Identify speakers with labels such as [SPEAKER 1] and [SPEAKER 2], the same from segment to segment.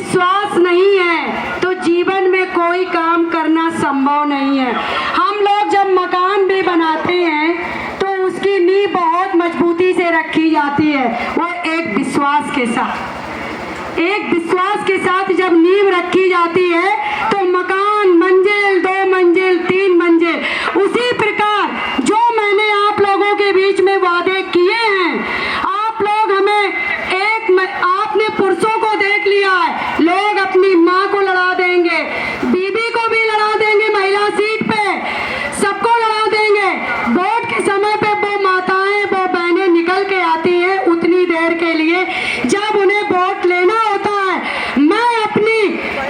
[SPEAKER 1] विश्वास नहीं है तो जीवन में कोई काम करना संभव नहीं है। हम लोग जब मकान भी बनाते हैं तो उसकी नींव बहुत मजबूती से रखी जाती है, वो एक विश्वास के साथ। एक विश्वास के साथ जब नींव रखी जाती है तो मकान मंजिल, 2 मंजिल, 3 मंजिल, उसी प्रकार जो मैंने आप लोगों के बीच में वादे किए हैं, आप लोग हमें आपने पुरुषों को देख लिया है, लोग अपनी माँ को लड़ा देंगे, बीबी को भी लड़ा देंगे, महिला सीट पे सबको लड़ा देंगे। वोट के समय पे वो माताएं, वो बहनें निकल के आती हैं उतनी देर के लिए, जब उन्हें वोट लेना होता है। मैं अपनी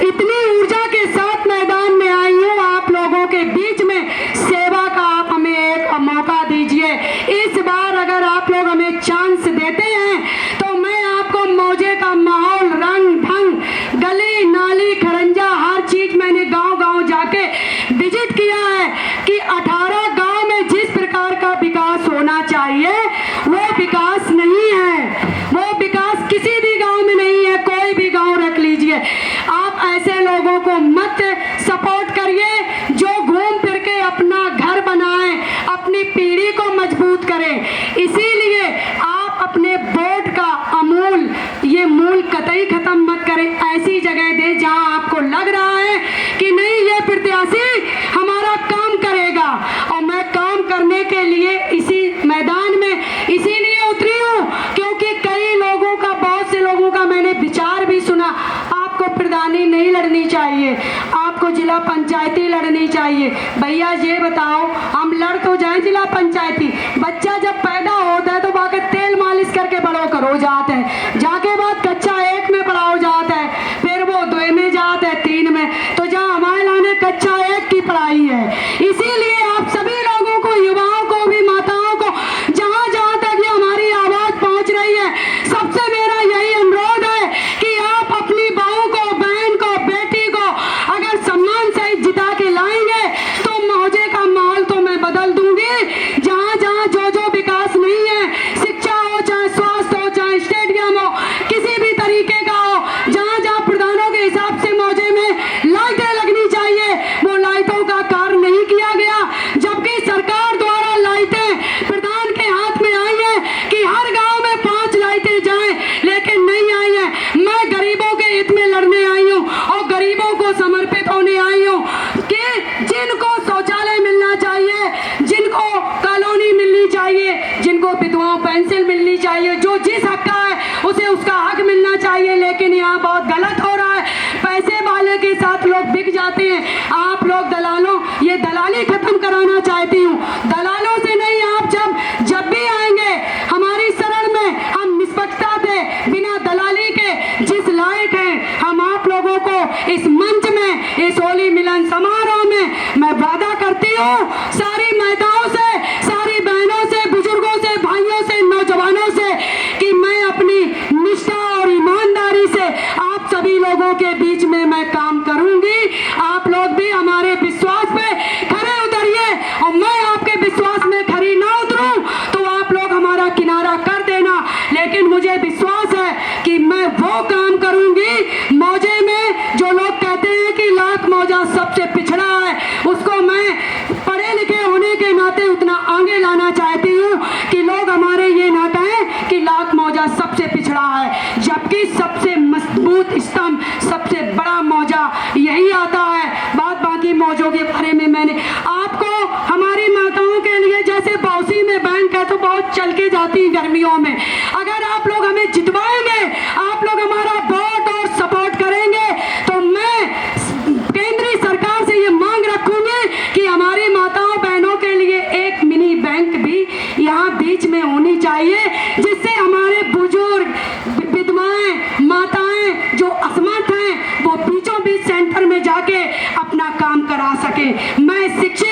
[SPEAKER 1] इतनी ऊर्जा के साथ मैदान में आई हूँ आप लोगों के बीच में सेवा का, आप हमें एक मौका दीजिए। इस बार अगर आप लोग हमें चांस देते हैं तो मैं आपको मौजे का माहौल, रंग ढंग, गली नाली खरंजा, हर चीज मैंने गांव-गांव जाके विजिट किया है कि 18 गांव में जिस प्रकार का विकास होना चाहिए वो विकास नहीं है, वो विकास किसी भी गांव में नहीं है। कोई भी गांव रख लीजिए, आप ऐसे लोगों को मत सपोर्ट करिए जो घूम फिर के अपना घर बनाएं, अपनी पीढ़ी को मजबूत करें। इसीलिए आप अपने वोट का अमूल ये मूल कतई खत्म मत करें। ऐसी जगह दे जहां आपको लग रहा है कि नहीं ये प्रत्याशी हमारा काम करेगा, और मैं काम करने के लिए इसी मैदान में इसीलिए उतरी हूँ क्योंकि कई लोगों का, बहुत से लोगों का मैंने विचार भी सुना। आपको प्रधानी नहीं लड़नी चाहिए, आपको जिला पंचायती लड़नी चाहिए। भैया ये बताओ, हम लड़ तो जाए जिला पंचायती, बच्चा जब पैदा होता है तो बाकी तेल मालिश करके बड़ो करो जाते हैं, जाके बाद कच्चा 1 में पढ़ाओ जाता है, फिर वो 2 में जाता है, 3 में, तो जहाँ हमारे लाने कच्चा 1 की पढ़ाई है। इसीलिए आप सभी लोगों को, युवाओं को भी, माताओं को, जहाँ जहाँ तक ये हमारी आवाज पहुँच रही है, सबसे मेरा यही अनुरोध है कि आप अपनी बहू को, बहन को, बेटी को अगर सम्मान सहित जिता के लाएंगे तो मौजे का माहौल तो मैं बदल दूंगी। जहाँ जहाँ जो जो विकास नहीं है, शिक्षा हो, चाहे स्वास्थ्य हो, चाहे स्टेडियम हो, किसी भी तरीके का हो, जहाँ जहाँ प्रधानों के हिसाब से मौजे में लाइटें लगनी चाहिए, वो लाइटों का कार्य नहीं किया गया, जबकि सरकार द्वारा लाइटें प्रधान के हाथ में आई है कि हर गांव में 5 लाइटें जाएं, लेकिन नहीं आई है। मैं गरीबों के हित में लड़ने आई हूँ और गरीबों को समर्पित होने आई हूँ कि जिनको शौचालय मिलना चाहिए, जिनको कॉलोनी मिलनी चाहिए, जिनको विधवाओं पेंशन मिलनी चाहिए, जो जिस हक का है उसे उसका हक मिलना चाहिए। लेकिन यहाँ बहुत गलत हो रहा है, पैसे वाले के साथ लोग बिक जाते हैं। आप लोग दलालों, ये दलाली खत्म कराना चाहती हूँ। दलालों से नहीं, आप जब भी आएंगे हमारी शरण में, हम निष्पक्षता से, बिना दलाली के जिस लायक हैं, हम आप लोगों को इस मंच में, इस होली मिलन समारोह में मैं वादा करती हूँ सारी महिलाओं से, सारी बहनों से, बुजुर्गों से, भाइयों से, नौजवानों से कि मैं अपनी निष्ठा और ईमानदारी से आप सभी लोगों के बीच में मैं काम करूंगी। आप लोग भी हमारे विश्वास पे खरे उतरिए, और मैं आपके विश्वास में खरी ना उतरूं तो आप लोग हमारा किनारा कर देना। लेकिन मुझे विश्वास है कि मैं वो काम करूंगी मौजे में, जो लोग कहते हैं कि लाख मौजा सबसे पिछड़ा है, उसको मैं पढ़े लिखे होने के नाते उतना आगे लाना चाहती हूँ कि लोग हमारे ये ना कहें कि लाख मौजा सबसे पिछड़ा है, जबकि सबसे मजबूत स्तंभ, सबसे बड़ा मौजा यही आता है। बाकी मौजों के बारे में मैंने आपको, हमारी माताओं के लिए जैसे बौसी में बैंक है तो बहुत चल के जाती है गर्मियों में, अगर आप लोग हमें जितवाएंगे, आप लोग हमारा वोट और सपोर्ट करेंगे तो मैं केंद्रीय सरकार से ये मांग रखूंगी कि हमारी माताओं बहनों के लिए एक मिनी बैंक भी यहाँ बीच में होनी चाहिए, जिससे हमारे बुजुर्ग, विधवाएं, माताएं जो असमर्थ हैं वो बीचों बीच सेंटर में जाके अपना काम करा सके। मैं शिक्षित